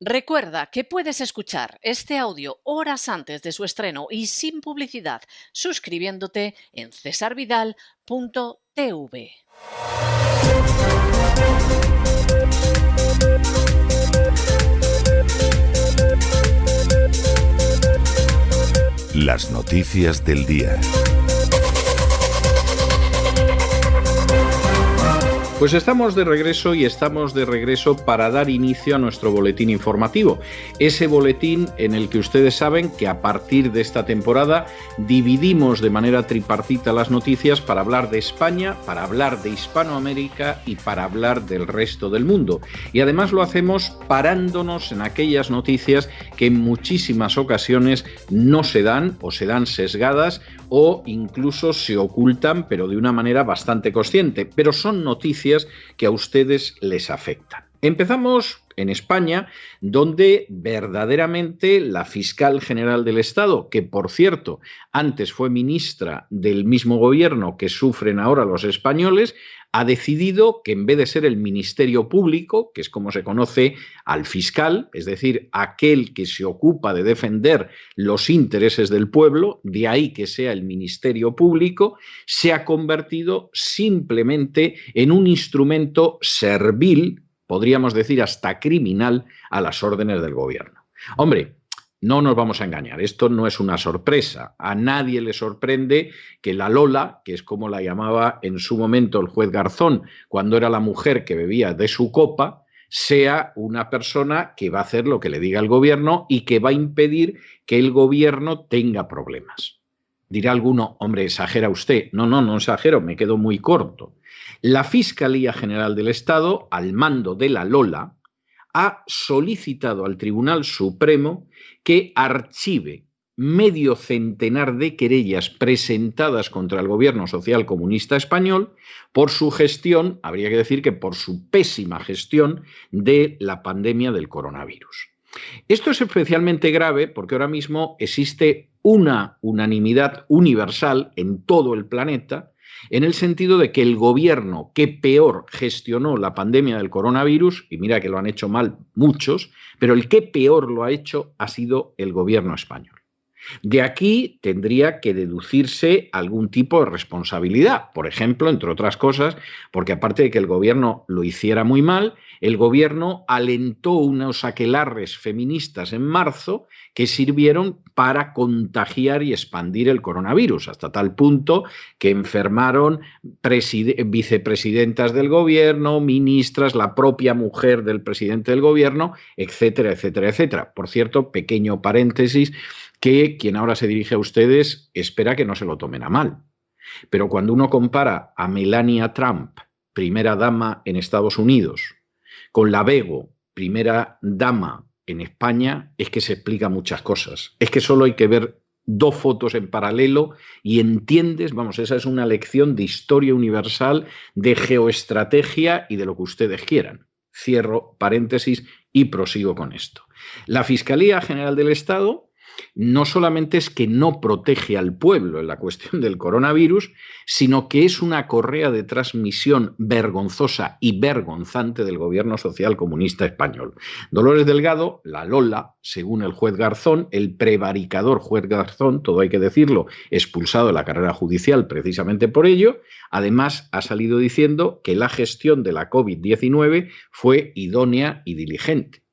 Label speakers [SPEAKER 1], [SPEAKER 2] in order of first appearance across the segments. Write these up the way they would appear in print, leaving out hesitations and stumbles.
[SPEAKER 1] Recuerda que puedes escuchar este audio horas antes de su estreno y sin publicidad suscribiéndote en cesarvidal.tv.
[SPEAKER 2] Las noticias del día.
[SPEAKER 3] Pues estamos de regreso para dar inicio a nuestro boletín informativo. Ese boletín en el que ustedes saben que a partir de esta temporada dividimos de manera tripartita las noticias para hablar de España, para hablar de Hispanoamérica y para hablar del resto del mundo. Y además lo hacemos parándonos en aquellas noticias que en muchísimas ocasiones no se dan o se dan sesgadas o incluso se ocultan, pero de una manera bastante consciente. Pero son noticias que a ustedes les afectan. Empezamos en España, donde verdaderamente la fiscal general del Estado, que por cierto antes fue ministra del mismo gobierno que sufren ahora los españoles, ha decidido que en vez de ser el Ministerio Público, que es como se conoce al fiscal, es decir, aquel que se ocupa de defender los intereses del pueblo, de ahí que sea el Ministerio Público, se ha convertido simplemente en un instrumento servil, podríamos decir hasta criminal, a las órdenes del gobierno. Hombre, no nos vamos a engañar, esto no es una sorpresa. A nadie le sorprende que la Lola, que es como la llamaba en su momento el juez Garzón, cuando era la mujer que bebía de su copa, sea una persona que va a hacer lo que le diga el gobierno y que va a impedir que el gobierno tenga problemas. Dirá alguno, hombre, exagera usted. No exagero, me quedo muy corto. La Fiscalía General del Estado, al mando de la Lola, ha solicitado al Tribunal Supremo que archive medio centenar de querellas presentadas contra el gobierno social comunista español por su gestión, habría que decir que por su pésima gestión de la pandemia del coronavirus. Esto es especialmente grave porque ahora mismo existe una unanimidad universal en todo el planeta en el sentido de que el gobierno que peor gestionó la pandemia del coronavirus, y mira que lo han hecho mal muchos, pero el que peor lo ha hecho ha sido el gobierno español. De aquí tendría que deducirse algún tipo de responsabilidad, por ejemplo, entre otras cosas, porque aparte de que el gobierno lo hiciera muy mal, el gobierno alentó unos aquelarres feministas en marzo que sirvieron para contagiar y expandir el coronavirus, hasta tal punto que enfermaron vicepresidentas del gobierno, ministras, la propia mujer del presidente del gobierno, etcétera, etcétera, etcétera. Por cierto, pequeño paréntesis, que quien ahora se dirige a ustedes espera que no se lo tomen a mal. Pero cuando uno compara a Melania Trump, primera dama en Estados Unidos, con la Bego, primera dama en España, es que se explica muchas cosas. Es que solo hay que ver dos fotos en paralelo y entiendes, vamos, esa es una lección de historia universal, de geoestrategia y de lo que ustedes quieran. Cierro paréntesis y prosigo con esto. La Fiscalía General del Estado no solamente es que no protege al pueblo en la cuestión del coronavirus, sino que es una correa de transmisión vergonzosa y vergonzante del gobierno social comunista español. Dolores Delgado, la Lola, según el juez Garzón, el prevaricador juez Garzón, todo hay que decirlo, expulsado de la carrera judicial precisamente por ello, además ha salido diciendo que la gestión de la COVID-19 fue idónea y diligente.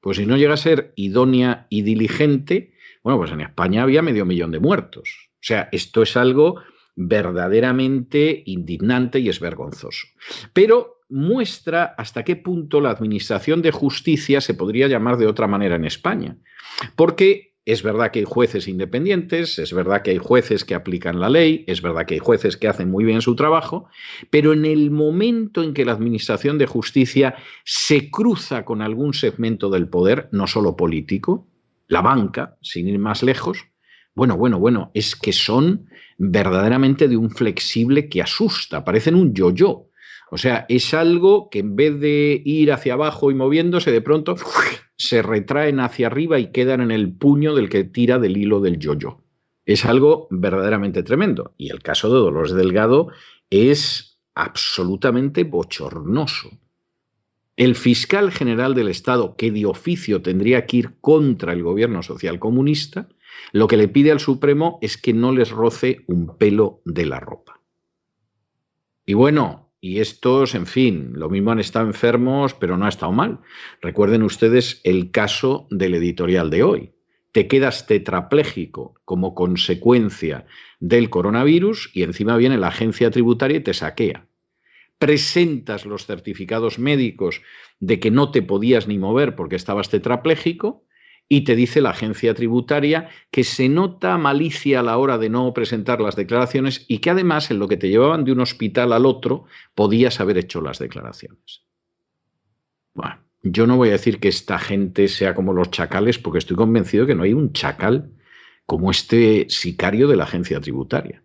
[SPEAKER 3] Pues si no llega a ser idónea y diligente, bueno, pues en España había 500.000 de muertos. O sea, esto es algo verdaderamente indignante y es vergonzoso. Pero muestra hasta qué punto la administración de justicia se podría llamar de otra manera en España. Porque es verdad que hay jueces independientes, es verdad que hay jueces que aplican la ley, es verdad que hay jueces que hacen muy bien su trabajo, pero en el momento en que la administración de justicia se cruza con algún segmento del poder, no solo político, la banca, sin ir más lejos, bueno, es que son verdaderamente de un flexible que asusta, parecen un yo-yo. O sea, es algo que en vez de ir hacia abajo y moviéndose, de pronto se retraen hacia arriba y quedan en el puño del que tira del hilo del yo-yo. Es algo verdaderamente tremendo. Y el caso de Dolores Delgado es absolutamente bochornoso. El fiscal general del Estado, que de oficio tendría que ir contra el gobierno socialcomunista, lo que le pide al Supremo es que no les roce un pelo de la ropa. Y bueno, y estos, en fin, lo mismo han estado enfermos, pero no ha estado mal. Recuerden ustedes el caso del editorial de hoy. Te quedas tetrapléjico como consecuencia del coronavirus y encima viene la agencia tributaria y te saquea. Presentas los certificados médicos de que no te podías ni mover porque estabas tetrapléjico y te dice la agencia tributaria que se nota malicia a la hora de no presentar las declaraciones y que además en lo que te llevaban de un hospital al otro podías haber hecho las declaraciones. Bueno, yo no voy a decir que esta gente sea como los chacales porque estoy convencido que no hay un chacal como este sicario de la agencia tributaria.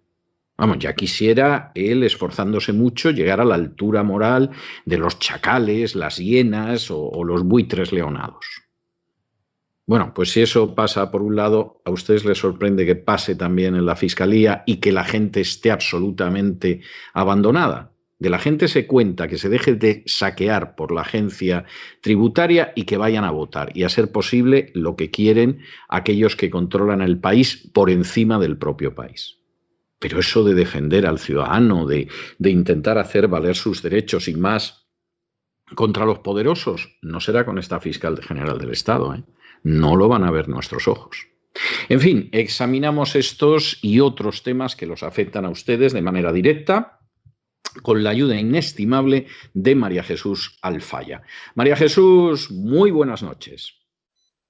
[SPEAKER 3] Vamos, ya quisiera él, esforzándose mucho, llegar a la altura moral de los chacales, las hienas o los buitres leonados. Bueno, pues si eso pasa por un lado, a ustedes les sorprende que pase también en la Fiscalía y que la gente esté absolutamente abandonada. De la gente se cuenta que se deje de saquear por la agencia tributaria y que vayan a votar y a ser posible lo que quieren aquellos que controlan el país por encima del propio país. Pero eso de defender al ciudadano, de intentar hacer valer sus derechos y más contra los poderosos, no será con esta fiscal general del Estado, ¿eh? No lo van a ver nuestros ojos. En fin, examinamos estos y otros temas que los afectan a ustedes de manera directa con la ayuda inestimable de María Jesús Alfaya. María Jesús, muy buenas noches.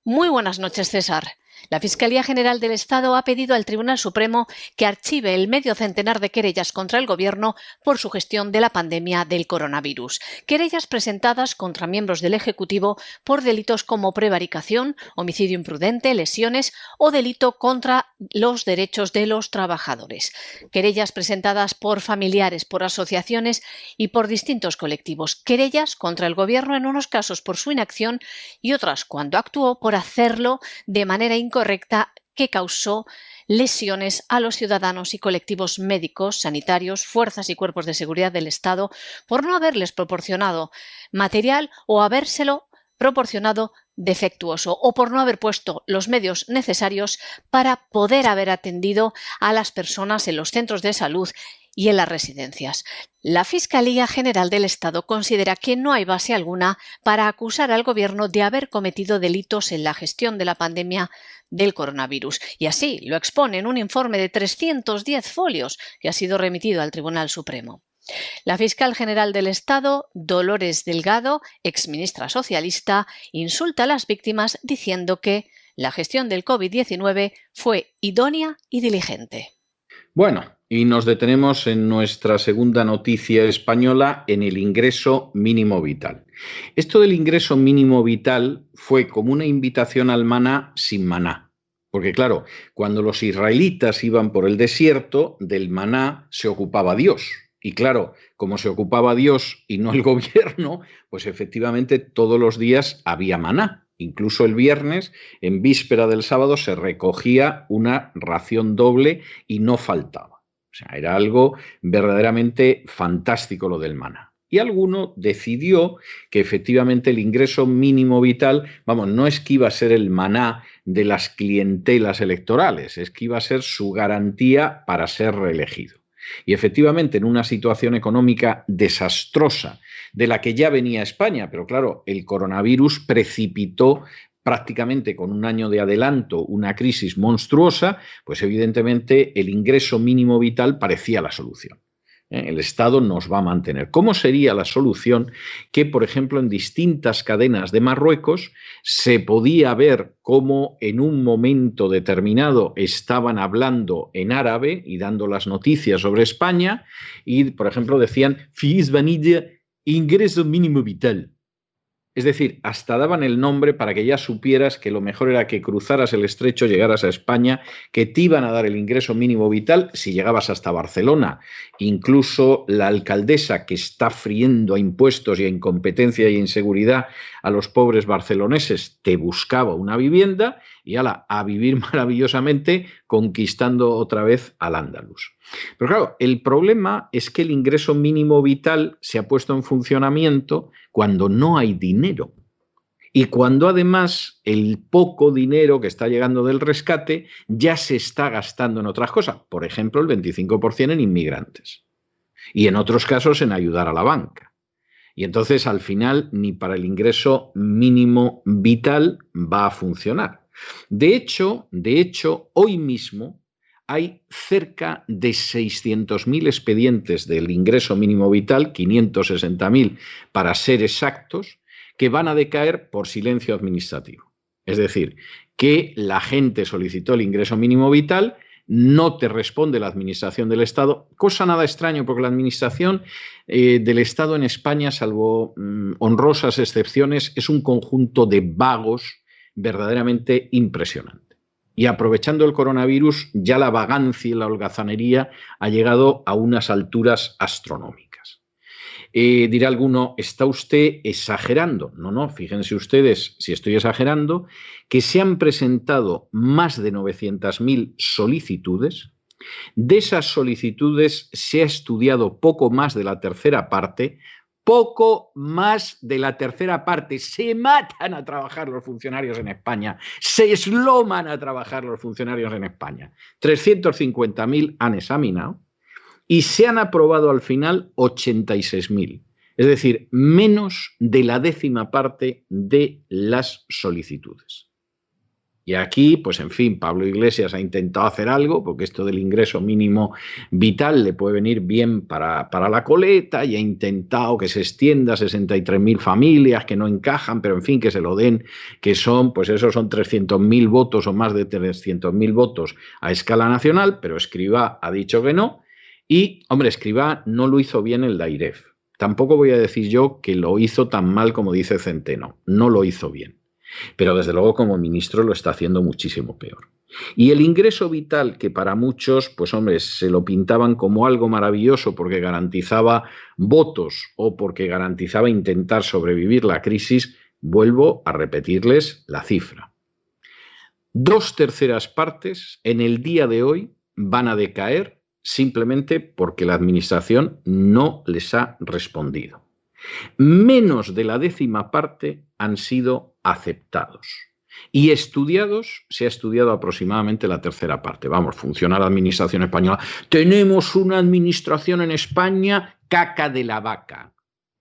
[SPEAKER 1] Muy buenas noches, César. La Fiscalía General del Estado ha pedido al Tribunal Supremo que archive el medio centenar de querellas contra el Gobierno por su gestión de la pandemia del coronavirus. Querellas presentadas contra miembros del Ejecutivo por delitos como prevaricación, homicidio imprudente, lesiones o delito contra los derechos de los trabajadores. Querellas presentadas por familiares, por asociaciones y por distintos colectivos. Querellas contra el Gobierno en unos casos por su inacción y otras cuando actuó por hacerlo de manera incorrecta que causó lesiones a los ciudadanos y colectivos médicos, sanitarios, fuerzas y cuerpos de seguridad del Estado por no haberles proporcionado material o habérselo proporcionado defectuoso o por no haber puesto los medios necesarios para poder haber atendido a las personas en los centros de salud y en las residencias. La Fiscalía General del Estado considera que no hay base alguna para acusar al Gobierno de haber cometido delitos en la gestión de la pandemia del coronavirus. Y así lo expone en un informe de 310 folios que ha sido remitido al Tribunal Supremo. La fiscal general del Estado, Dolores Delgado, exministra socialista, insulta a las víctimas diciendo que la gestión del COVID-19 fue idónea y diligente.
[SPEAKER 3] Bueno, y nos detenemos en nuestra segunda noticia española, en el ingreso mínimo vital. Esto del ingreso mínimo vital fue como una invitación al maná sin maná. Porque claro, cuando los israelitas iban por el desierto, del maná se ocupaba Dios. Y claro, como se ocupaba Dios y no el gobierno, pues efectivamente todos los días había maná. Incluso el viernes, en víspera del sábado, se recogía una ración doble y no faltaba. O sea, era algo verdaderamente fantástico lo del maná. Y alguno decidió que efectivamente el ingreso mínimo vital, vamos, no es que iba a ser el maná de las clientelas electorales, es que iba a ser su garantía para ser reelegido. Y efectivamente, en una situación económica desastrosa, de la que ya venía España, pero claro, el coronavirus precipitó prácticamente con un año de adelanto una crisis monstruosa, pues evidentemente el ingreso mínimo vital parecía la solución. El Estado nos va a mantener. ¿Cómo sería la solución? Que, por ejemplo, en distintas cadenas de Marruecos se podía ver cómo en un momento determinado estaban hablando en árabe y dando las noticias sobre España y, por ejemplo, decían «Fi Hispanilla, ingreso mínimo vital». Es decir, hasta daban el nombre para que ya supieras que lo mejor era que cruzaras el estrecho, llegaras a España, que te iban a dar el ingreso mínimo vital si llegabas hasta Barcelona. Incluso la alcaldesa, que está friendo a impuestos y a incompetencia y a inseguridad a los pobres barceloneses, te buscaba una vivienda y ala, a vivir maravillosamente conquistando otra vez al Andaluz. Pero claro, el problema es que el ingreso mínimo vital se ha puesto en funcionamiento cuando no hay dinero. Y cuando además el poco dinero que está llegando del rescate ya se está gastando en otras cosas, por ejemplo el 25% en inmigrantes y en otros casos en ayudar a la banca. Y entonces al final ni para el ingreso mínimo vital va a funcionar. De hecho, hoy mismo hay cerca de 600.000 expedientes del ingreso mínimo vital, 560.000 para ser exactos, que van a decaer por silencio administrativo. Es decir, que la gente solicitó el ingreso mínimo vital, no te responde la Administración del Estado, cosa nada extraño porque la Administración del Estado en España, salvo honrosas excepciones, es un conjunto de vagos verdaderamente impresionante. Y aprovechando el coronavirus, ya la vagancia y la holgazanería ha llegado a unas alturas astronómicas. Dirá alguno, ¿está usted exagerando? No, fíjense ustedes, si estoy exagerando, que se han presentado más de 900.000 solicitudes. De esas solicitudes se ha estudiado poco más de la tercera parte. Poco más de la tercera parte. Se matan a trabajar los funcionarios en España. Se esloman a trabajar los funcionarios en España. 350.000 han examinado y se han aprobado al final 86.000. Es decir, menos de la décima parte de las solicitudes. Y aquí, pues en fin, Pablo Iglesias ha intentado hacer algo, porque esto del ingreso mínimo vital le puede venir bien para la coleta, y ha intentado que se extienda a 63.000 familias que no encajan, pero en fin, que se lo den, que son, pues esos son 300.000 votos o más de 300.000 votos a escala nacional, pero Escrivá ha dicho que no, y, hombre, Escrivá no lo hizo bien el Dairef. Tampoco voy a decir yo que lo hizo tan mal como dice Centeno, no lo hizo bien. Pero desde luego como ministro lo está haciendo muchísimo peor. Y el ingreso vital, que para muchos, pues hombre, se lo pintaban como algo maravilloso porque garantizaba votos o porque garantizaba intentar sobrevivir la crisis, vuelvo a repetirles la cifra. 2/3 partes en el día de hoy van a decaer simplemente porque la administración no les ha respondido. Menos de la décima parte han sido aceptados. Y estudiados, se ha estudiado aproximadamente la tercera parte. Vamos, funciona la administración española. Tenemos una administración en España caca de la vaca,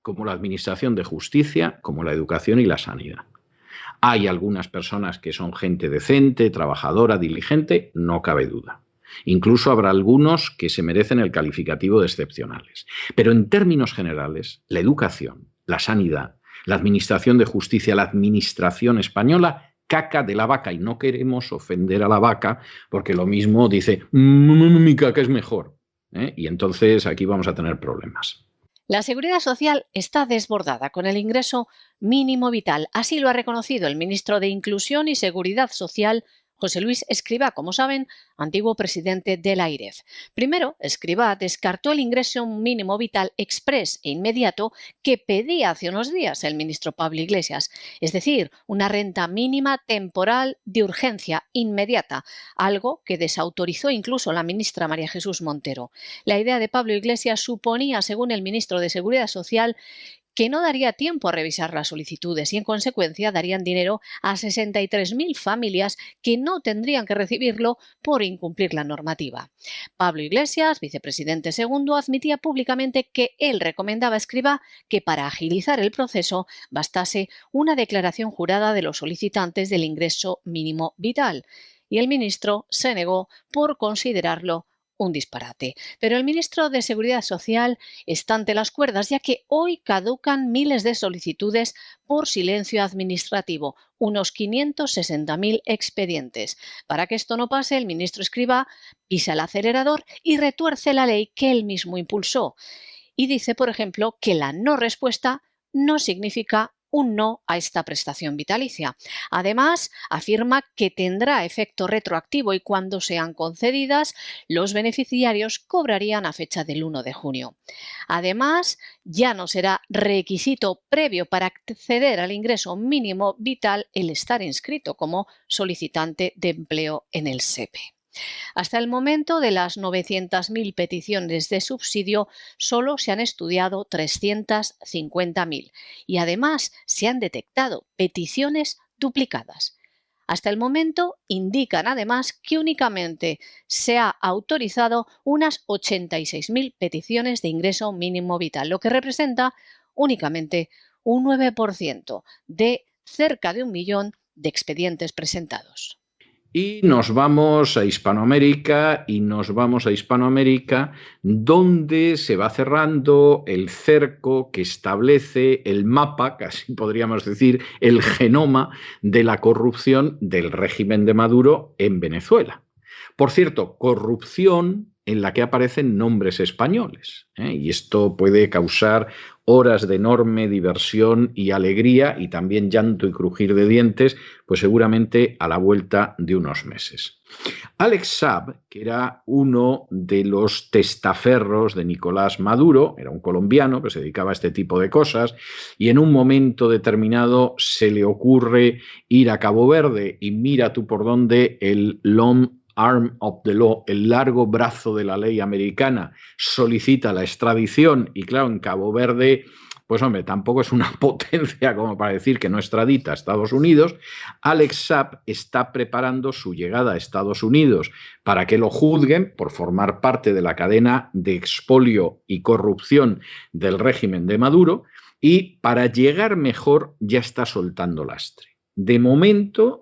[SPEAKER 3] como la administración de justicia, como la educación y la sanidad. Hay algunas personas que son gente decente, trabajadora, diligente, no cabe duda. Incluso habrá algunos que se merecen el calificativo de excepcionales. Pero en términos generales, la educación, la sanidad, la administración de justicia, la administración española, caca de la vaca. Y no queremos ofender a la vaca porque lo mismo dice, mi caca es mejor. Y entonces aquí vamos a tener problemas.
[SPEAKER 1] La seguridad social está desbordada con el ingreso mínimo vital. Así lo ha reconocido el ministro de Inclusión y Seguridad Social, José Luis Escrivá, como saben, antiguo presidente de la AIREF. Primero, Escrivá descartó el ingreso mínimo vital exprés e inmediato que pedía hace unos días el ministro Pablo Iglesias, es decir, una renta mínima temporal de urgencia inmediata, algo que desautorizó incluso la ministra María Jesús Montero. La idea de Pablo Iglesias suponía, según el ministro de Seguridad Social, que no daría tiempo a revisar las solicitudes y, en consecuencia, darían dinero a 63.000 familias que no tendrían que recibirlo por incumplir la normativa. Pablo Iglesias, vicepresidente segundo, admitía públicamente que él recomendaba a Escrivá que para agilizar el proceso bastase una declaración jurada de los solicitantes del ingreso mínimo vital. Y el ministro se negó por considerarlo un disparate. Pero el ministro de Seguridad Social está ante las cuerdas, ya que hoy caducan miles de solicitudes por silencio administrativo, unos 560.000 expedientes. Para que esto no pase, el ministro Escrivá pisa el acelerador y retuerce la ley que él mismo impulsó. Y dice, por ejemplo, que la no respuesta no significa un no a esta prestación vitalicia. Además, afirma que tendrá efecto retroactivo y cuando sean concedidas, los beneficiarios cobrarían a fecha del 1 de junio. Además, ya no será requisito previo para acceder al ingreso mínimo vital el estar inscrito como solicitante de empleo en el SEPE. Hasta el momento, de las 900.000 peticiones de subsidio, solo se han estudiado 350.000 y además se han detectado peticiones duplicadas. Hasta el momento indican además que únicamente se ha autorizado unas 86.000 peticiones de ingreso mínimo vital, lo que representa únicamente un 9% de cerca de 1 millón de expedientes presentados.
[SPEAKER 3] Y nos vamos a Hispanoamérica donde se va cerrando el cerco que establece el mapa, casi podríamos decir el genoma de la corrupción del régimen de Maduro en Venezuela. Por cierto, corrupción en la que aparecen nombres españoles, y esto puede causar horas de enorme diversión y alegría y también llanto y crujir de dientes, pues seguramente a la vuelta de unos meses. Alex Saab, que era uno de los testaferros de Nicolás Maduro, era un colombiano que se dedicaba a este tipo de cosas, y en un momento determinado se le ocurre ir a Cabo Verde y mira tú por dónde el long arm of the law, el largo brazo de la ley americana, solicita la extradición y claro, en Cabo Verde, pues hombre, tampoco es una potencia como para decir que no extradita a Estados Unidos. Alex Saab está preparando su llegada a Estados Unidos para que lo juzguen por formar parte de la cadena de expolio y corrupción del régimen de Maduro y para llegar mejor ya está soltando lastre. De momento,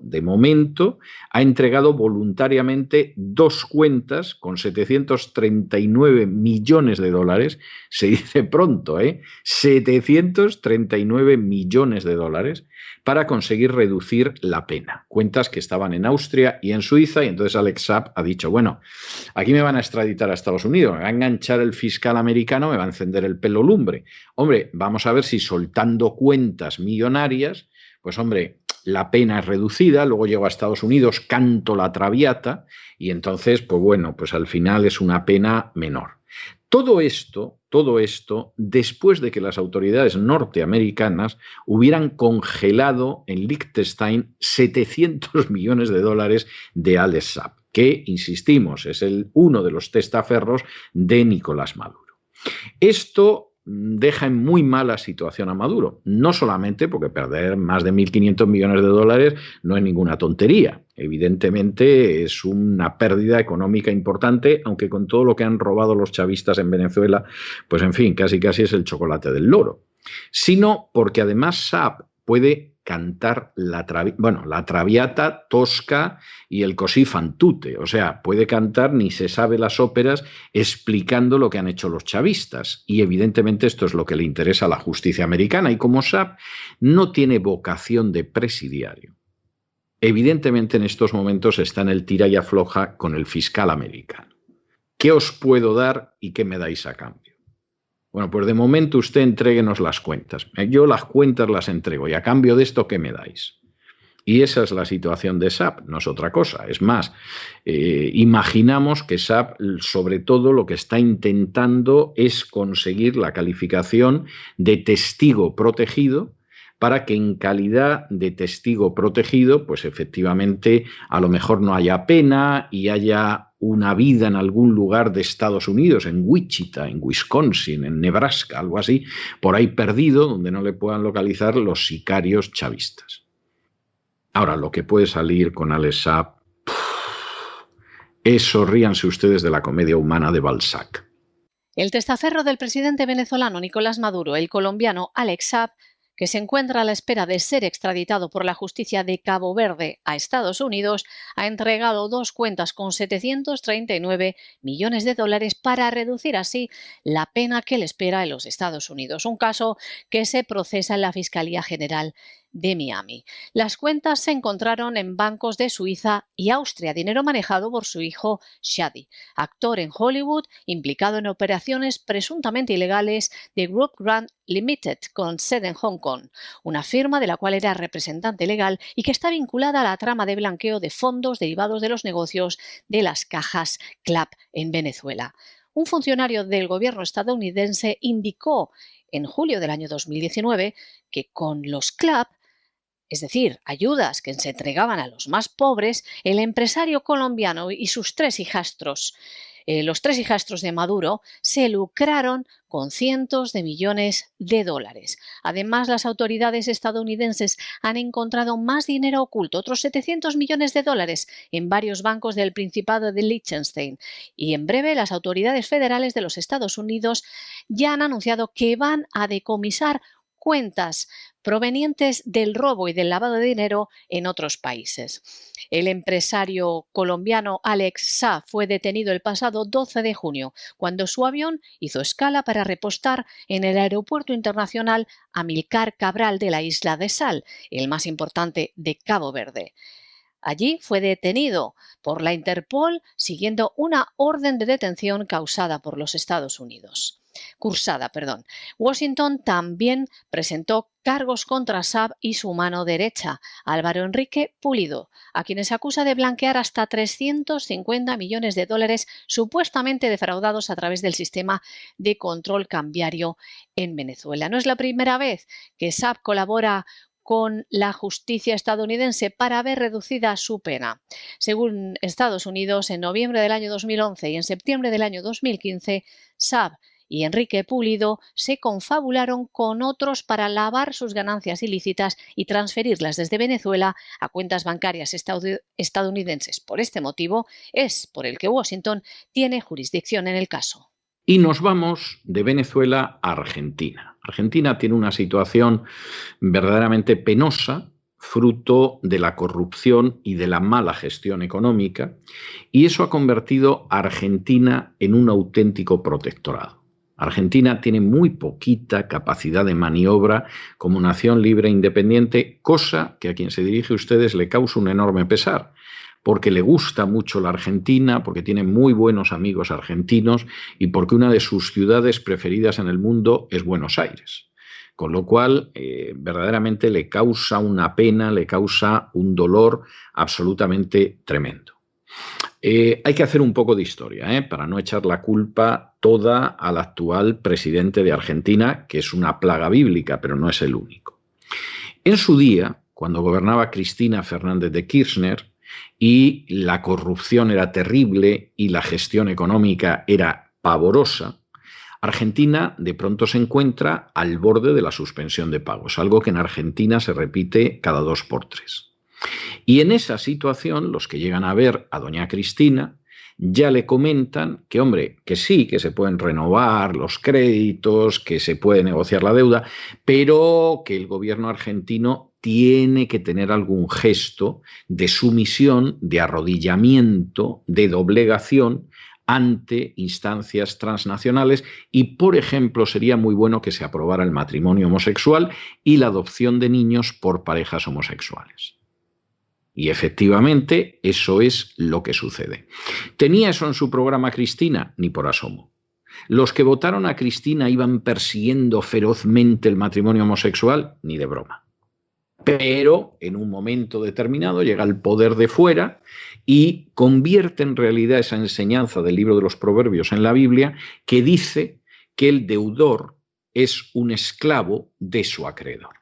[SPEAKER 3] ha entregado voluntariamente 2 cuentas con 739 millones de dólares, se dice pronto, 739 millones de dólares para conseguir reducir la pena. Cuentas que estaban en Austria y en Suiza y entonces Alex Saab ha dicho, bueno, aquí me van a extraditar a Estados Unidos, me va a enganchar el fiscal americano, me va a encender el pelo lumbre. Hombre, vamos a ver si soltando cuentas millonarias, pues hombre, la pena es reducida, luego llego a Estados Unidos, canto la traviata y entonces, pues bueno, pues al final es una pena menor. Todo esto, después de que las autoridades norteamericanas hubieran congelado en Liechtenstein 700 millones de dólares de Alex Saab, que, insistimos, es uno de los testaferros de Nicolás Maduro. Esto deja en muy mala situación a Maduro, no solamente porque perder más de 1.500 millones de dólares no es ninguna tontería, evidentemente es una pérdida económica importante, aunque con todo lo que han robado los chavistas en Venezuela, pues en fin, casi es el chocolate del loro, sino porque además Saab puede cantar la traviata tosca y el così fan tutte, o sea, puede cantar ni se sabe las óperas explicando lo que han hecho los chavistas y evidentemente esto es lo que le interesa a la justicia americana y como Saab no tiene vocación de presidiario, evidentemente en estos momentos está en el tira y afloja con el fiscal americano. ¿Qué os puedo dar y qué me dais a cambio? Bueno, pues de momento usted entréguenos las cuentas. Yo las cuentas las entrego y a cambio de esto, ¿qué me dais? Y esa es la situación de Saab, no es otra cosa. Es más, imaginamos que Saab, sobre todo, lo que está intentando es conseguir la calificación de testigo protegido para que en calidad de testigo protegido, pues efectivamente a lo mejor no haya pena y haya una vida en algún lugar de Estados Unidos, en Wichita, en Wisconsin, en Nebraska, algo así, por ahí perdido, donde no le puedan localizar los sicarios chavistas. Ahora, lo que puede salir con Alex Saab, eso ríanse ustedes de la comedia humana de Balzac.
[SPEAKER 1] El testaferro del presidente venezolano Nicolás Maduro, el colombiano Alex Saab, que se encuentra a la espera de ser extraditado por la justicia de Cabo Verde a Estados Unidos, ha entregado 2 cuentas con 739 millones de dólares para reducir así la pena que le espera en los Estados Unidos. Un caso que se procesa en la Fiscalía General de Miami. Las cuentas se encontraron en bancos de Suiza y Austria, dinero manejado por su hijo Shadi, actor en Hollywood implicado en operaciones presuntamente ilegales de Group Grant Limited, con sede en Hong Kong, una firma de la cual era representante legal y que está vinculada a la trama de blanqueo de fondos derivados de los negocios de las cajas CLAP en Venezuela. Un funcionario del gobierno estadounidense indicó en julio del año 2019 que con los CLAP, es decir, ayudas que se entregaban a los más pobres, el empresario colombiano y sus tres hijastros, los tres hijastros de Maduro, se lucraron con cientos de millones de dólares. Además, las autoridades estadounidenses han encontrado más dinero oculto, otros 700 millones de dólares, en varios bancos del Principado de Liechtenstein. Y en breve, las autoridades federales de los Estados Unidos ya han anunciado que van a decomisar cuentas provenientes del robo y del lavado de dinero en otros países. El empresario colombiano Alex Saab fue detenido el pasado 12 de junio, cuando su avión hizo escala para repostar en el aeropuerto internacional Amílcar Cabral de la isla de Sal, el más importante de Cabo Verde. Allí fue detenido por la Interpol siguiendo una orden de detención cursada por los Estados Unidos. Washington también presentó cargos contra Saab y su mano derecha, Álvaro Enrique Pulido, a quienes acusa de blanquear hasta 350 millones de dólares supuestamente defraudados a través del sistema de control cambiario en Venezuela. No es la primera vez que Saab colabora con la justicia estadounidense para ver reducida su pena. Según Estados Unidos, en noviembre del año 2011 y en septiembre del año 2015, Saab y Enrique Pulido se confabularon con otros para lavar sus ganancias ilícitas y transferirlas desde Venezuela a cuentas bancarias estadounidenses. Por este motivo es por el que Washington tiene jurisdicción en el caso.
[SPEAKER 3] Y nos vamos de Venezuela a Argentina. Argentina tiene una situación verdaderamente penosa, fruto de la corrupción y de la mala gestión económica, y eso ha convertido a Argentina en un auténtico protectorado. Argentina tiene muy poquita capacidad de maniobra como nación libre e independiente, cosa que a quien se dirige a ustedes le causa un enorme pesar, porque le gusta mucho la Argentina, porque tiene muy buenos amigos argentinos y porque una de sus ciudades preferidas en el mundo es Buenos Aires. Con lo cual, verdaderamente le causa una pena, le causa un dolor absolutamente tremendo. Hay que hacer un poco de historia, para no echar la culpa toda al actual presidente de Argentina, que es una plaga bíblica, pero no es el único. En su día, cuando gobernaba Cristina Fernández de Kirchner y la corrupción era terrible y la gestión económica era pavorosa, Argentina de pronto se encuentra al borde de la suspensión de pagos, algo que en Argentina se repite cada 2 por 3. Y en esa situación, los que llegan a ver a doña Cristina ya le comentan que, hombre, que sí, que se pueden renovar los créditos, que se puede negociar la deuda, pero que el gobierno argentino tiene que tener algún gesto de sumisión, de arrodillamiento, de doblegación ante instancias transnacionales y, por ejemplo, sería muy bueno que se aprobara el matrimonio homosexual y la adopción de niños por parejas homosexuales. Y efectivamente eso es lo que sucede. ¿Tenía eso en su programa Cristina? Ni por asomo. ¿Los que votaron a Cristina iban persiguiendo ferozmente el matrimonio homosexual? Ni de broma. Pero en un momento determinado llega el poder de fuera y convierte en realidad esa enseñanza del libro de los Proverbios en la Biblia, que dice que el deudor es un esclavo de su acreedor.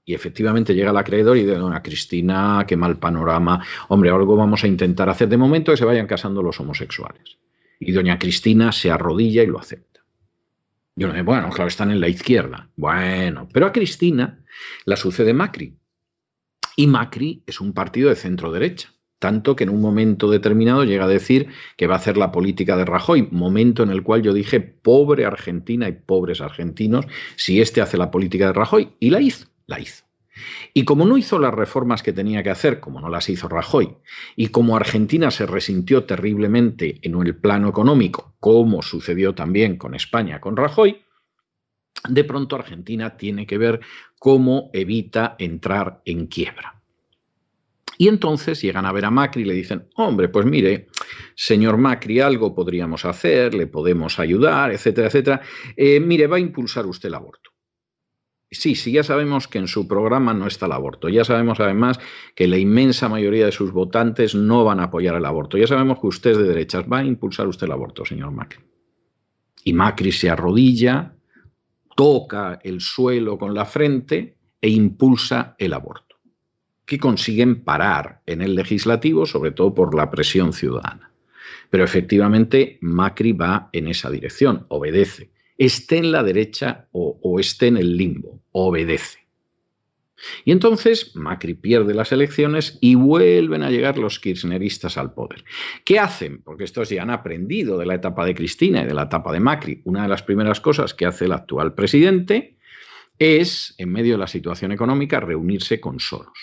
[SPEAKER 3] Y efectivamente llega el acreedor y dice: doña Cristina, qué mal panorama, hombre, algo vamos a intentar hacer, de momento que se vayan casando los homosexuales. Y doña Cristina se arrodilla y lo acepta. Y uno dice: bueno, claro, están en la izquierda. Bueno, pero a Cristina la sucede Macri. Y Macri es un partido de centro derecha, tanto que en un momento determinado llega a decir que va a hacer la política de Rajoy, momento en el cual yo dije: pobre Argentina y pobres argentinos si este hace la política de Rajoy. Y la hizo. Y como no hizo las reformas que tenía que hacer, como no las hizo Rajoy, y como Argentina se resintió terriblemente en el plano económico, como sucedió también con España, con Rajoy, de pronto Argentina tiene que ver cómo evita entrar en quiebra. Y entonces llegan a ver a Macri y le dicen, hombre, pues mire, señor Macri, algo podríamos hacer, le podemos ayudar, etcétera, etcétera. Mire, va a impulsar usted el aborto. Sí, ya sabemos que en su programa no está el aborto. Ya sabemos además que la inmensa mayoría de sus votantes no van a apoyar el aborto. Ya sabemos que usted es de derechas. Va a impulsar usted el aborto, señor Macri. Y Macri se arrodilla, toca el suelo con la frente e impulsa el aborto, que consiguen parar en el legislativo, sobre todo por la presión ciudadana. Pero efectivamente Macri va en esa dirección, obedece. Esté en la derecha o esté en el limbo, obedece. Y entonces Macri pierde las elecciones y vuelven a llegar los kirchneristas al poder. ¿Qué hacen? Porque estos ya han aprendido de la etapa de Cristina y de la etapa de Macri. Una de las primeras cosas que hace el actual presidente es, en medio de la situación económica, reunirse con Soros.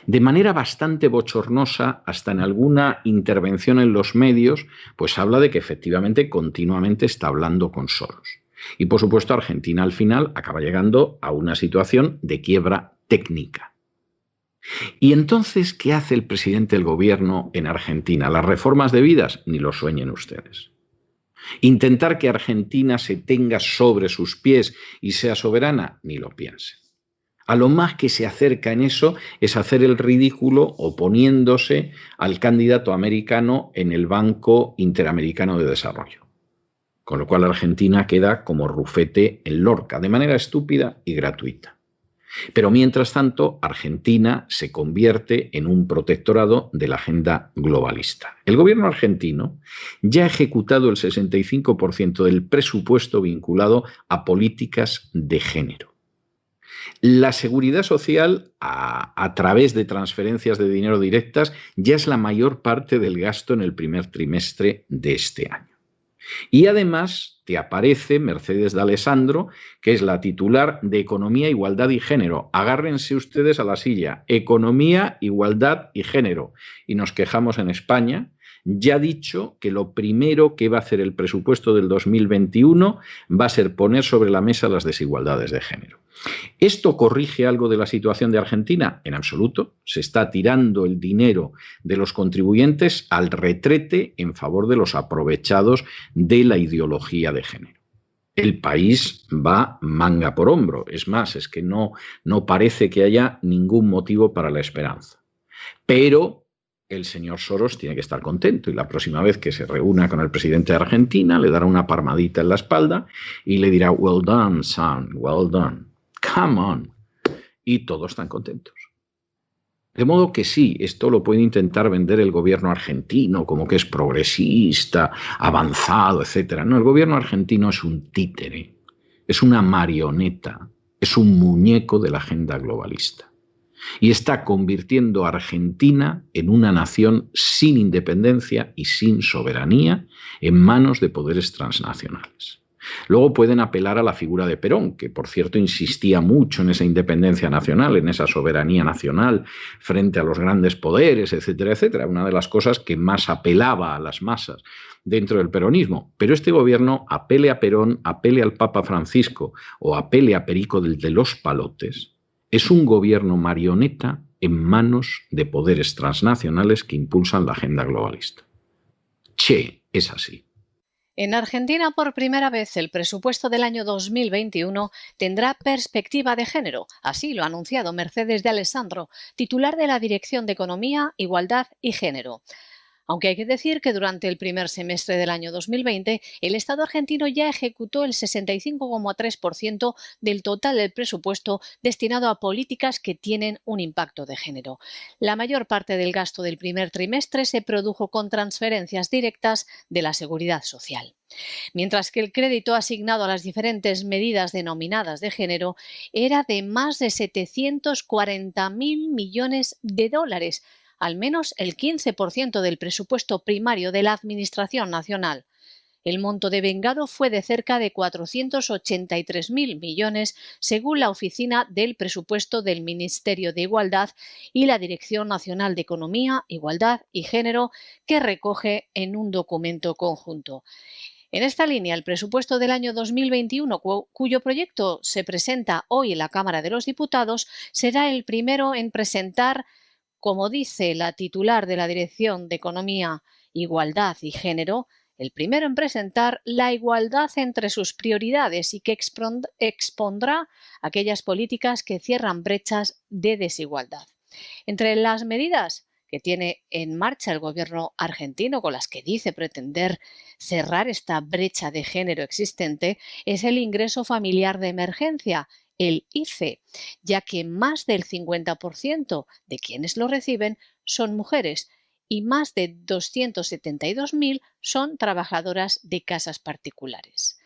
[SPEAKER 3] De manera bastante bochornosa, hasta en alguna intervención en los medios, pues habla de que efectivamente continuamente está hablando con Soros. Y por supuesto Argentina al final acaba llegando a una situación de quiebra técnica. Y entonces, ¿qué hace el presidente del gobierno en Argentina? ¿Las reformas debidas? Ni lo sueñen ustedes. ¿Intentar que Argentina se tenga sobre sus pies y sea soberana? Ni lo piensen. A lo más que se acerca en eso es hacer el ridículo oponiéndose al candidato americano en el Banco Interamericano de Desarrollo. Con lo cual Argentina queda como Rufete en Lorca, de manera estúpida y gratuita. Pero mientras tanto, Argentina se convierte en un protectorado de la agenda globalista. El gobierno argentino ya ha ejecutado el 65% del presupuesto vinculado a políticas de género. La seguridad social, a través de transferencias de dinero directas, ya es la mayor parte del gasto en el primer trimestre de este año. Y además te aparece Mercedes D'Alessandro, que es la titular de Economía, Igualdad y Género. Agárrense ustedes a la silla. Economía, Igualdad y Género. Y nos quejamos en España. Ya ha dicho que lo primero que va a hacer el presupuesto del 2021 va a ser poner sobre la mesa las desigualdades de género. ¿Esto corrige algo de la situación de Argentina? En absoluto. Se está tirando el dinero de los contribuyentes al retrete en favor de los aprovechados de la ideología de género. El país va manga por hombro. Es más, es que no parece que haya ningún motivo para la esperanza. Pero el señor Soros tiene que estar contento y la próxima vez que se reúna con el presidente de Argentina le dará una palmadita en la espalda y le dirá "Well done, son, well done. Come on". Y todos están contentos. De modo que sí, esto lo puede intentar vender el gobierno argentino como que es progresista, avanzado, etc. No, el gobierno argentino es un títere, es una marioneta, es un muñeco de la agenda globalista. Y está convirtiendo a Argentina en una nación sin independencia y sin soberanía en manos de poderes transnacionales. Luego pueden apelar a la figura de Perón, que por cierto insistía mucho en esa independencia nacional, en esa soberanía nacional frente a los grandes poderes, etcétera, etcétera. Una de las cosas que más apelaba a las masas dentro del peronismo. Pero este gobierno, apele a Perón, apele al Papa Francisco o apele a Perico del de los Palotes, es un gobierno marioneta en manos de poderes transnacionales que impulsan la agenda globalista. Che, es así.
[SPEAKER 1] En Argentina, por primera vez, el presupuesto del año 2021 tendrá perspectiva de género. Así lo ha anunciado Mercedes D'Alessandro, titular de la Dirección de Economía, Igualdad y Género. Aunque hay que decir que durante el primer semestre del año 2020, el Estado argentino ya ejecutó el 65,3% del total del presupuesto destinado a políticas que tienen un impacto de género. La mayor parte del gasto del primer trimestre se produjo con transferencias directas de la Seguridad Social. Mientras que el crédito asignado a las diferentes medidas denominadas de género era de más de 740.000 millones de dólares, al menos el 15% del presupuesto primario de la Administración Nacional. El monto devengado fue de cerca de 483.000 millones, según la Oficina del Presupuesto del Ministerio de Igualdad y la Dirección Nacional de Economía, Igualdad y Género, que recoge en un documento conjunto. En esta línea, el presupuesto del año 2021, cuyo proyecto se presenta hoy en la Cámara de los Diputados, será el primero en presentar, como dice la titular de la Dirección de Economía, Igualdad y Género, el primero en presentar la igualdad entre sus prioridades y que expondrá aquellas políticas que cierran brechas de desigualdad. Entre las medidas que tiene en marcha el gobierno argentino, con las que dice pretender cerrar esta brecha de género existente, es el ingreso familiar de emergencia, el IFE, ya que más del 50% de quienes lo reciben son mujeres y más de 272.000 son trabajadoras de casas particulares.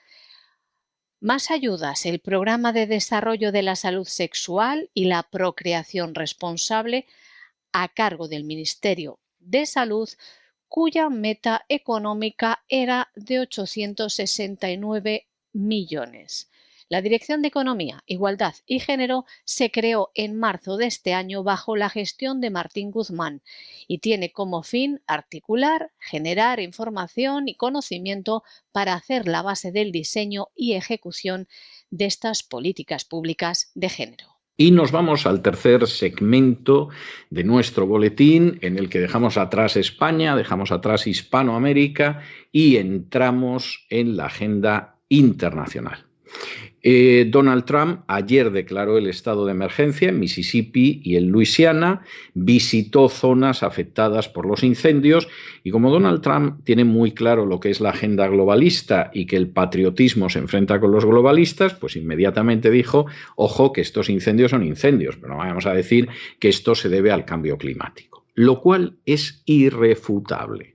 [SPEAKER 1] Más ayudas, el Programa de Desarrollo de la Salud Sexual y la Procreación Responsable a cargo del Ministerio de Salud, cuya meta económica era de 869 millones. La Dirección de Economía, Igualdad y Género se creó en marzo de este año bajo la gestión de Martín Guzmán y tiene como fin articular, generar información y conocimiento para hacer la base del diseño y ejecución de estas políticas públicas de género.
[SPEAKER 3] Y nos vamos al tercer segmento de nuestro boletín, en el que dejamos atrás España, dejamos atrás Hispanoamérica y entramos en la agenda internacional. Donald Trump ayer declaró el estado de emergencia en Mississippi y en Luisiana, visitó zonas afectadas por los incendios y como Donald Trump tiene muy claro lo que es la agenda globalista y que el patriotismo se enfrenta con los globalistas, pues inmediatamente dijo, ojo, que estos incendios son incendios, pero no vamos a decir que esto se debe al cambio climático, lo cual es irrefutable.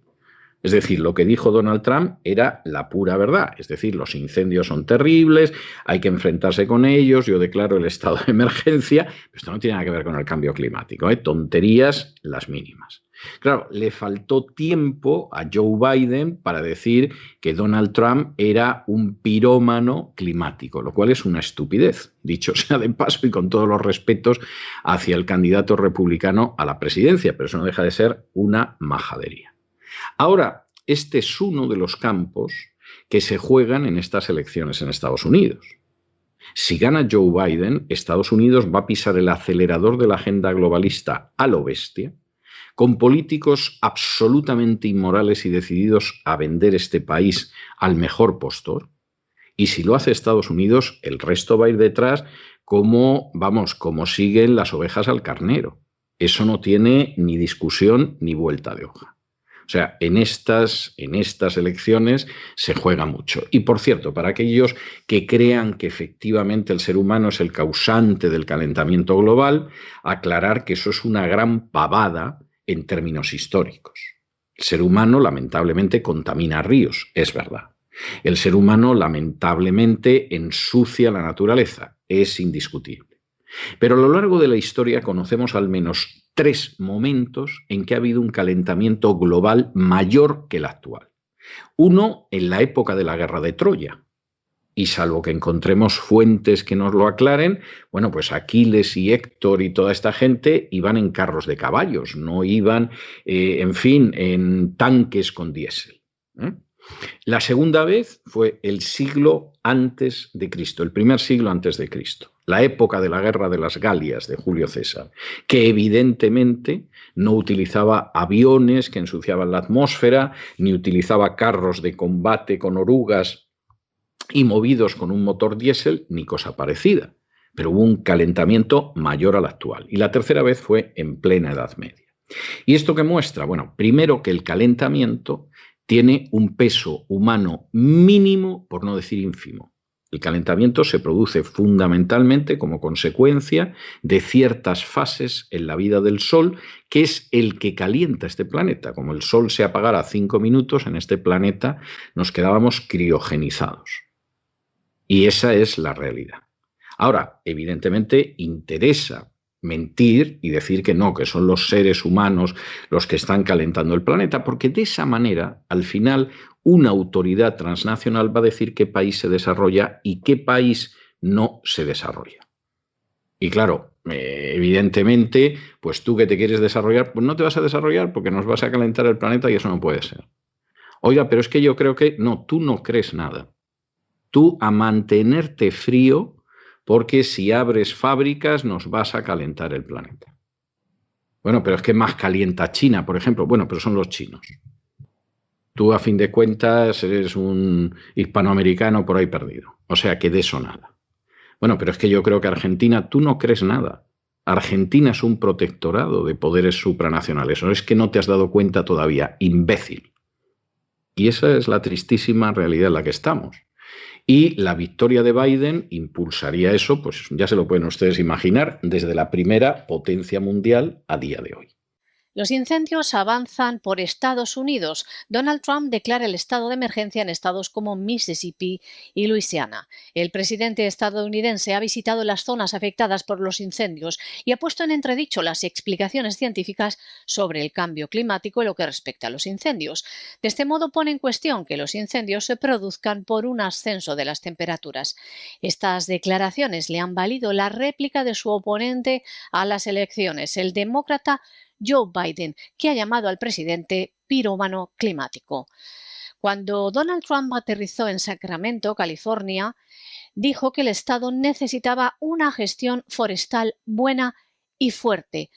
[SPEAKER 3] Es decir, lo que dijo Donald Trump era la pura verdad. Es decir, los incendios son terribles, hay que enfrentarse con ellos, yo declaro el estado de emergencia, pero esto no tiene nada que ver con el cambio climático, tonterías las mínimas. Claro, le faltó tiempo a Joe Biden para decir que Donald Trump era un pirómano climático, lo cual es una estupidez, dicho sea de paso y con todos los respetos hacia el candidato republicano a la presidencia, pero eso no deja de ser una majadería. Ahora, este es uno de los campos que se juegan en estas elecciones en Estados Unidos. Si gana Joe Biden, Estados Unidos va a pisar el acelerador de la agenda globalista a lo bestia, con políticos absolutamente inmorales y decididos a vender este país al mejor postor. Y si lo hace Estados Unidos, el resto va a ir detrás como siguen las ovejas al carnero. Eso no tiene ni discusión ni vuelta de hoja. O sea, en estas elecciones se juega mucho. Y por cierto, para aquellos que crean que efectivamente el ser humano es el causante del calentamiento global, aclarar que eso es una gran pavada en términos históricos. El ser humano lamentablemente contamina ríos, es verdad. El ser humano lamentablemente ensucia la naturaleza, es indiscutible. Pero a lo largo de la historia conocemos al menos 3 momentos en que ha habido un calentamiento global mayor que el actual. Uno, en la época de la Guerra de Troya. Y salvo que encontremos fuentes que nos lo aclaren, bueno, pues Aquiles y Héctor y toda esta gente iban en carros de caballos, no iban, en tanques con diésel. La segunda vez fue el siglo antes de Cristo, el primer siglo antes de Cristo, la época de la guerra de las Galias de Julio César, que evidentemente no utilizaba aviones que ensuciaban la atmósfera, ni utilizaba carros de combate con orugas y movidos con un motor diésel, ni cosa parecida, pero hubo un calentamiento mayor al actual. Y la tercera vez fue en plena Edad Media. ¿Y esto qué muestra? Bueno, primero que el calentamiento tiene un peso humano mínimo, por no decir ínfimo. El calentamiento se produce fundamentalmente como consecuencia de ciertas fases en la vida del Sol, que es el que calienta este planeta. Como el Sol se apagara 5 minutos, en este planeta nos quedábamos criogenizados. Y esa es la realidad. Ahora, evidentemente, interesa mentir y decir que no, que son los seres humanos los que están calentando el planeta, porque de esa manera, al final, una autoridad transnacional va a decir qué país se desarrolla y qué país no se desarrolla. Y claro, evidentemente, pues tú que te quieres desarrollar, pues no te vas a desarrollar porque nos vas a calentar el planeta y eso no puede ser. Oiga, pero es que yo creo que no, tú no crees nada. Tú a mantenerte frío porque si abres fábricas nos vas a calentar el planeta. Bueno, pero es que más calienta China, por ejemplo. Bueno, pero son los chinos. Tú, a fin de cuentas, eres un hispanoamericano por ahí perdido. O sea, que de eso nada. Bueno, pero es que yo creo que Argentina, tú no crees nada. Argentina es un protectorado de poderes supranacionales. ¿O es que no te has dado cuenta todavía, imbécil? Y esa es la tristísima realidad en la que estamos. Y la victoria de Biden impulsaría eso, pues ya se lo pueden ustedes imaginar, desde la primera potencia mundial a día de hoy.
[SPEAKER 1] Los incendios avanzan por Estados Unidos. Donald Trump declara el estado de emergencia en estados como Mississippi y Luisiana. El presidente estadounidense ha visitado las zonas afectadas por los incendios y ha puesto en entredicho las explicaciones científicas sobre el cambio climático en lo que respecta a los incendios. De este modo pone en cuestión que los incendios se produzcan por un ascenso de las temperaturas. Estas declaraciones le han valido la réplica de su oponente a las elecciones, el demócrata Joe Biden, que ha llamado al presidente pirómano climático. Cuando Donald Trump aterrizó en Sacramento, California, dijo que el estado necesitaba una gestión forestal buena y fuerte,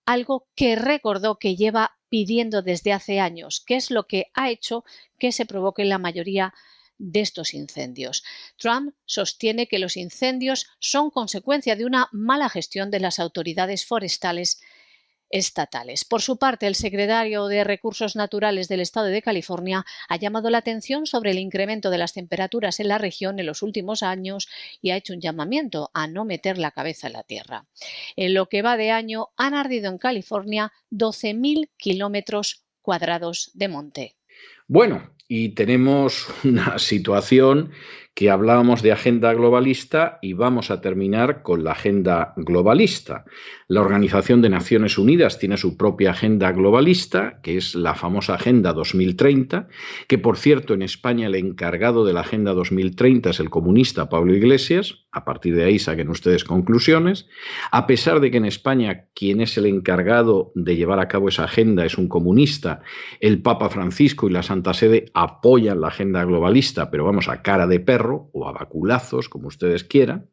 [SPEAKER 1] algo que recordó que lleva pidiendo desde hace años, que es lo que ha hecho que se provoque la mayoría de estos incendios. Trump sostiene que los incendios son consecuencia de una mala gestión de las autoridades forestales estatales. Por su parte, el secretario de Recursos Naturales del Estado de California ha llamado la atención sobre el incremento de las temperaturas en la región en los últimos años y ha hecho un llamamiento a no meter la cabeza en la tierra. En lo que va de año, han ardido en California 12.000 kilómetros cuadrados de monte.
[SPEAKER 3] Bueno, y tenemos una situación que hablábamos de agenda globalista y vamos a terminar con la agenda globalista. La Organización de Naciones Unidas tiene su propia agenda globalista, que es la famosa Agenda 2030, que por cierto en España el encargado de la Agenda 2030 es el comunista Pablo Iglesias. A partir de ahí saquen ustedes conclusiones. A pesar de que en España quien es el encargado de llevar a cabo esa agenda es un comunista, el Papa Francisco y la Santa Sede apoyan la agenda globalista, pero vamos, a cara de perro o a baculazos, como ustedes quieran.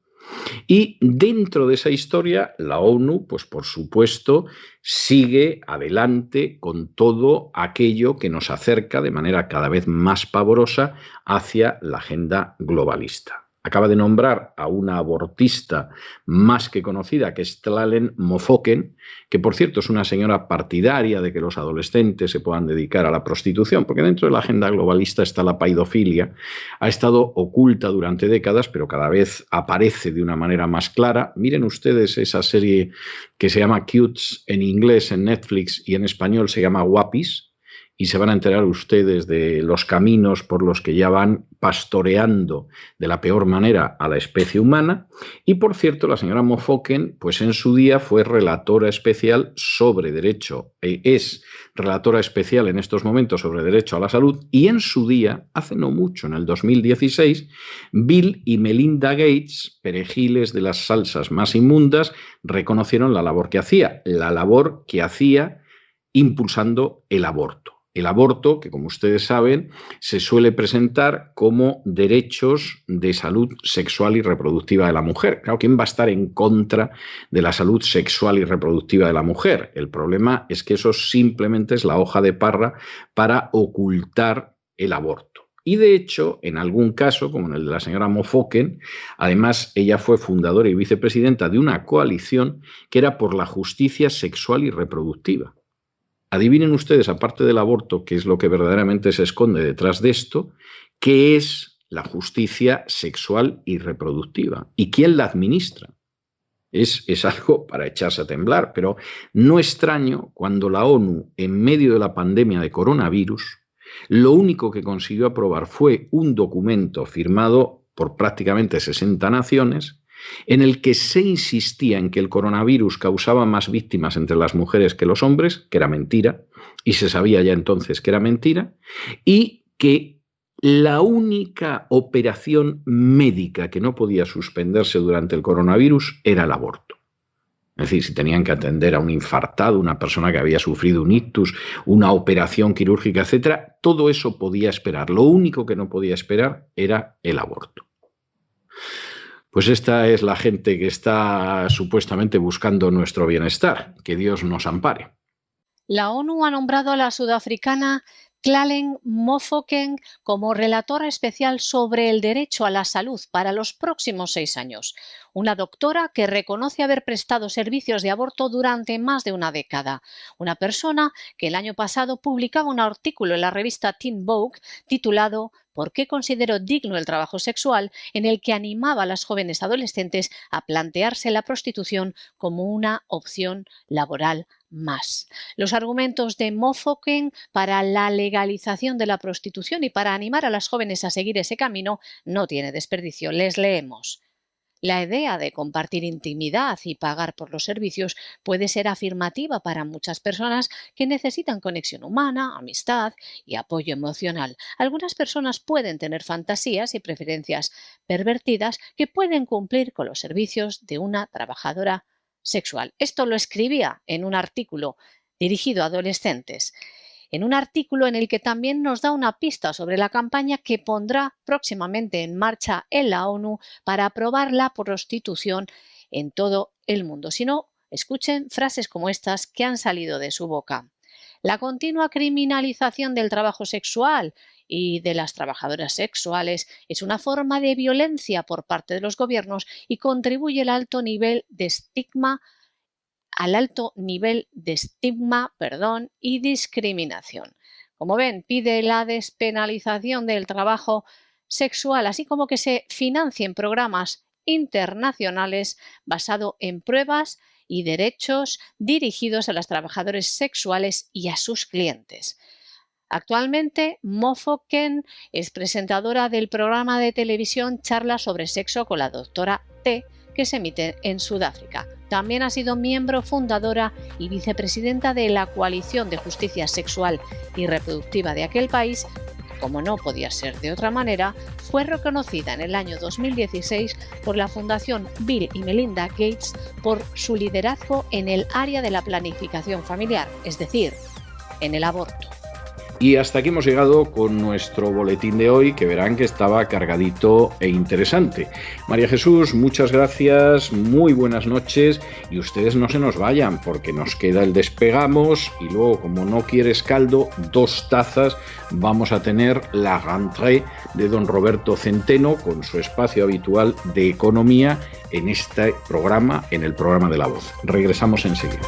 [SPEAKER 3] Y dentro de esa historia, la ONU, pues por supuesto, sigue adelante con todo aquello que nos acerca de manera cada vez más pavorosa hacia la agenda globalista. Acaba de nombrar a una abortista más que conocida, que es Tlalen Mofoken, que por cierto es una señora partidaria de que los adolescentes se puedan dedicar a la prostitución, porque dentro de la agenda globalista está la paidofilia. Ha estado oculta durante décadas, pero cada vez aparece de una manera más clara. Miren ustedes esa serie que se llama Cutes en inglés en Netflix y en español se llama Guapis, y se van a enterar ustedes de los caminos por los que ya van pastoreando de la peor manera a la especie humana. Y por cierto, la señora Mofoken, pues en su día fue relatora especial sobre derecho, es relatora especial en estos momentos sobre derecho a la salud, y en su día, hace no mucho, en el 2016, Bill y Melinda Gates, perejiles de las salsas más inmundas, reconocieron la labor que hacía impulsando el aborto. El aborto, que como ustedes saben, se suele presentar como derechos de salud sexual y reproductiva de la mujer. Claro, ¿quién va a estar en contra de la salud sexual y reproductiva de la mujer? El problema es que eso simplemente es la hoja de parra para ocultar el aborto. Y de hecho, en algún caso, como en el de la señora Mofoken, además ella fue fundadora y vicepresidenta de una coalición que era por la justicia sexual y reproductiva. Adivinen ustedes, aparte del aborto, que es lo que verdaderamente se esconde detrás de esto, ¿qué es la justicia sexual y reproductiva? ¿Y quién la administra? Es algo para echarse a temblar, pero no extraño cuando la ONU, en medio de la pandemia de coronavirus, lo único que consiguió aprobar fue un documento firmado por prácticamente 60 naciones, en el que se insistía en que el coronavirus causaba más víctimas entre las mujeres que los hombres, que era mentira, y se sabía ya entonces que era mentira, y que la única operación médica que no podía suspenderse durante el coronavirus era el aborto. Es decir, si tenían que atender a un infartado, una persona que había sufrido un ictus, una operación quirúrgica, etcétera, todo eso podía esperar. Lo único que no podía esperar era el aborto. Pues esta es la gente que está supuestamente buscando nuestro bienestar. Que Dios nos ampare.
[SPEAKER 1] La ONU ha nombrado a la sudafricana Nxumalo Mofokeng como relatora especial sobre el derecho a la salud para los próximos 6 años. Una doctora que reconoce haber prestado servicios de aborto durante más de una década. Una persona que el año pasado publicaba un artículo en la revista Teen Vogue titulado ¿Por qué considero digno el trabajo sexual?, en el que animaba a las jóvenes adolescentes a plantearse la prostitución como una opción laboral más. Los argumentos de Mofokeng para la legalización de la prostitución y para animar a las jóvenes a seguir ese camino no tiene desperdicio. Les leemos. La idea de compartir intimidad y pagar por los servicios puede ser afirmativa para muchas personas que necesitan conexión humana, amistad y apoyo emocional. Algunas personas pueden tener fantasías y preferencias pervertidas que pueden cumplir con los servicios de una trabajadora sexual. Esto lo escribía en un artículo dirigido a adolescentes. En un artículo en el que también nos da una pista sobre la campaña que pondrá próximamente en marcha en la ONU para aprobar la prostitución en todo el mundo. Si no, escuchen frases como estas que han salido de su boca. La continua criminalización del trabajo sexual y de las trabajadoras sexuales es una forma de violencia por parte de los gobiernos y contribuye al alto nivel de estigma y discriminación. Como ven, pide la despenalización del trabajo sexual, así como que se financien programas internacionales basados en pruebas y derechos dirigidos a los trabajadores sexuales y a sus clientes. Actualmente, Mofokeng es presentadora del programa de televisión Charla sobre Sexo con la doctora T, que se emite en Sudáfrica. También ha sido miembro fundadora y vicepresidenta de la Coalición de Justicia Sexual y Reproductiva de aquel país. Como no podía ser de otra manera, fue reconocida en el año 2016 por la Fundación Bill y Melinda Gates por su liderazgo en el área de la planificación familiar, es decir, en el aborto.
[SPEAKER 3] Y hasta aquí hemos llegado con nuestro boletín de hoy, que verán que estaba cargadito e interesante. María Jesús, muchas gracias, muy buenas noches, y ustedes no se nos vayan porque nos queda el Despegamos y luego, como no quieres caldo, 2 tazas, vamos a tener la rentrée de don Roberto Centeno con su espacio habitual de economía en este programa, en el programa de La Voz. Regresamos enseguida.